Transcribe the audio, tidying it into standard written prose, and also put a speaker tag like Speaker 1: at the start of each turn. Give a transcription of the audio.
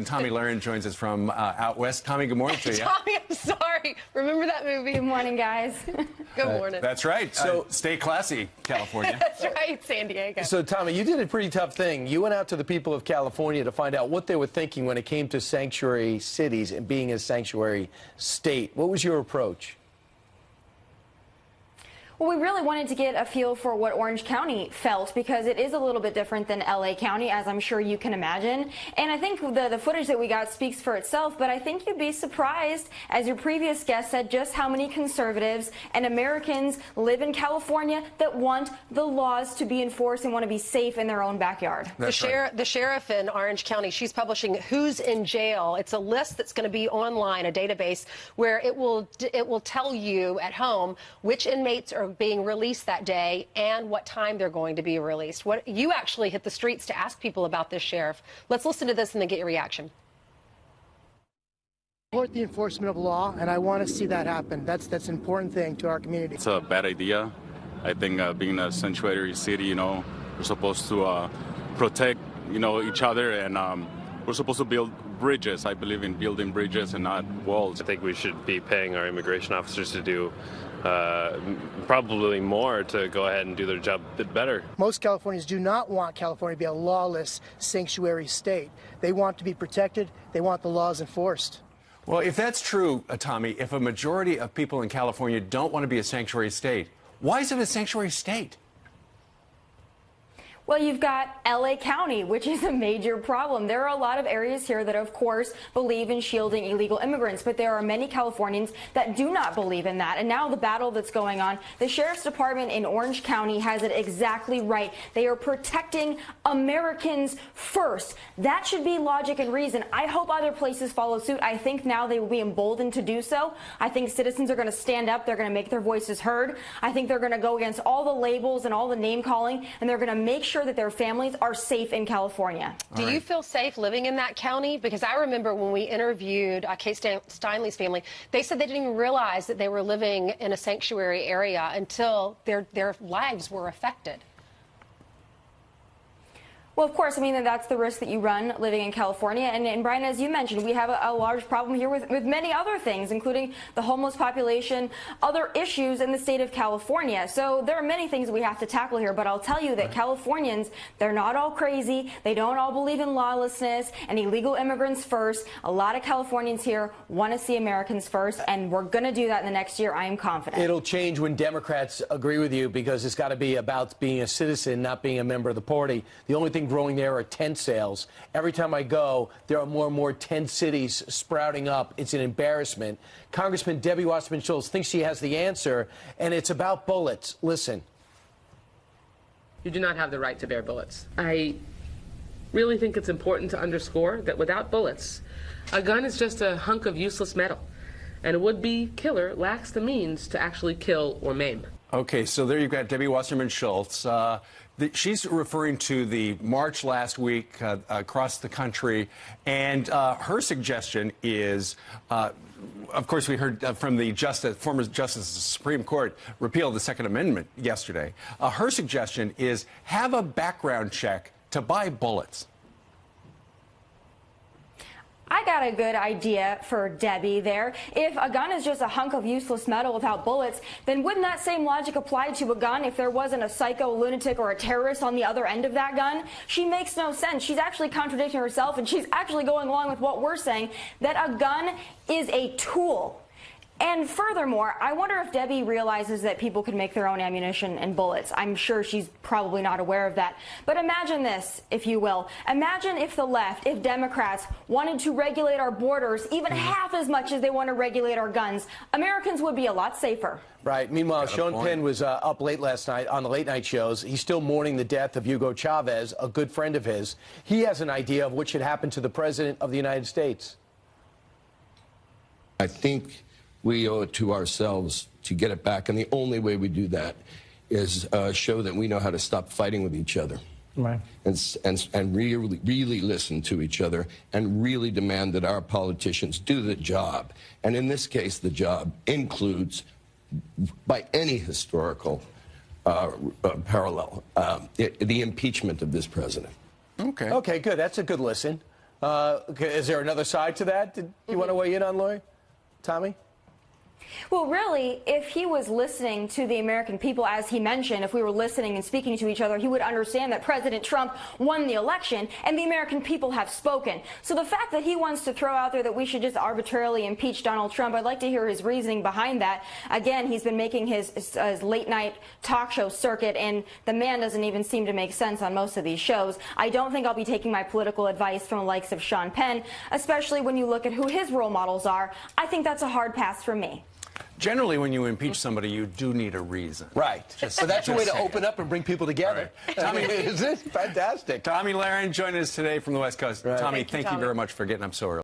Speaker 1: Tomi Lahren joins us from out west. Tomi, good morning to you.
Speaker 2: Tomi, I'm sorry. Remember that movie?
Speaker 3: Good morning, guys.
Speaker 2: Good morning.
Speaker 1: That's right. So stay classy, California.
Speaker 2: That's right, San Diego.
Speaker 4: So, Tomi, you did a pretty tough thing. You went out to the people of California to find out what they were thinking when it came to sanctuary cities and being a sanctuary state. What was your approach?
Speaker 3: Well, we really wanted to get a feel for what Orange County felt because it is a little bit different than LA County, as I'm sure you can imagine. And I think the footage that we got speaks for itself, but I think you'd be surprised, as your previous guest said, just how many conservatives and Americans live in California that want the laws to be enforced and want to be safe in their own backyard.
Speaker 2: The sheriff in Orange County, she's publishing who's in jail. It's a list that's going to be online, a database where it will tell you at home which inmates are being released that day and what time they're going to be released. You actually hit the streets to ask people about this, Sheriff. Let's listen to this and then get your reaction.
Speaker 5: Support the enforcement of law, and I want to see that happen. That's an important thing to our community.
Speaker 6: It's a bad idea. I think being a sanctuary city, we're supposed to protect, each other, and we're supposed to build bridges. I believe in building bridges and not walls.
Speaker 7: I think we should be paying our immigration officers to do probably more to go ahead and do their job a bit better.
Speaker 5: Most Californians do not want California to be a lawless sanctuary state. They want to be protected. They want the laws enforced.
Speaker 1: Well, if that's true, Tomi, if a majority of people in California don't want to be a sanctuary state, why is it a sanctuary state?
Speaker 3: Well, you've got LA County, which is a major problem. There are a lot of areas here that, of course, believe in shielding illegal immigrants, but there are many Californians that do not believe in that. And now the battle that's going on, the Sheriff's Department in Orange County has it exactly right. They are protecting Americans first. That should be logic and reason. I hope other places follow suit. I think now they will be emboldened to do so. I think citizens are going to stand up. They're going to make their voices heard. I think they're going to go against all the labels and all the name calling, and they're going to make sure that their families are safe in California.
Speaker 2: Do you feel safe living in that county? Because I remember when we interviewed Kate Steinle's family, they said they didn't even realize that they were living in a sanctuary area until their lives were affected.
Speaker 3: Well, of course, I mean, that's the risk that you run living in California. And Brian, as you mentioned, we have a large problem here with many other things, including the homeless population, other issues in the state of California. So there are many things that we have to tackle here. But I'll tell you that Californians, they're not all crazy. They don't all believe in lawlessness and illegal immigrants first. A lot of Californians here want to see Americans first. And we're going to do that in the next year. I am confident.
Speaker 4: It'll change when Democrats agree with you, because it's got to be about being a citizen, not being a member of the party. The only thing growing there are tent sales. Every time I go, there are more and more tent cities sprouting up. It's an embarrassment. Congressman Debbie Wasserman Schultz thinks she has the answer, and it's about bullets. Listen.
Speaker 8: You do not have the right to bear bullets. I really think it's important to underscore that without bullets, a gun is just a hunk of useless metal, and a would-be killer lacks the means to actually kill or maim.
Speaker 1: Okay, so there you've got Debbie Wasserman Schultz. She's referring to the march last week across the country, and her suggestion is, of course, we heard from the former Justice of the Supreme Court repeal the Second Amendment yesterday. Her suggestion is have a background check to buy bullets.
Speaker 3: I got a good idea for Debbie there. If a gun is just a hunk of useless metal without bullets, then wouldn't that same logic apply to a gun if there wasn't a psycho, lunatic, or a terrorist on the other end of that gun? She makes no sense. She's actually contradicting herself, and she's actually going along with what we're saying, that a gun is a tool. And furthermore, I wonder if Debbie realizes that people can make their own ammunition and bullets. I'm sure she's probably not aware of that. But imagine this, if you will. Imagine if the left, if Democrats wanted to regulate our borders even half as much as they want to regulate our guns. Americans would be a lot safer.
Speaker 4: Right. Meanwhile, Sean Penn was up late last night on the late-night shows. He's still mourning the death of Hugo Chavez, a good friend of his. He has an idea of what should happen to the President of the United States.
Speaker 9: I think we owe it to ourselves to get it back, and the only way we do that is show that we know how to stop fighting with each other. Right. And really listen to each other and really demand that our politicians do the job. And in this case, the job includes, by any historical parallel, the impeachment of this president.
Speaker 4: Okay, good. That's a good listen. Okay, is there another side to that? Did you want to weigh in on, Lori? Tommy?
Speaker 3: Well, really, if he was listening to the American people, as he mentioned, if we were listening and speaking to each other, he would understand that President Trump won the election and the American people have spoken. So the fact that he wants to throw out there that we should just arbitrarily impeach Donald Trump, I'd like to hear his reasoning behind that. Again, he's been making his late-night talk show circuit, and the man doesn't even seem to make sense on most of these shows. I don't think I'll be taking my political advice from the likes of Sean Penn, especially when you look at who his role models are. I think that's a hard pass for me.
Speaker 1: Generally, when you impeach somebody, you do need a reason.
Speaker 4: Right. So that's a way to open up and bring people together.
Speaker 1: Right. Tommy,
Speaker 4: is this fantastic?
Speaker 1: Tomi Lahren joining us today from the West Coast.
Speaker 4: Right.
Speaker 1: Tommy, thank you
Speaker 2: Tommy.
Speaker 1: very much for getting up so early.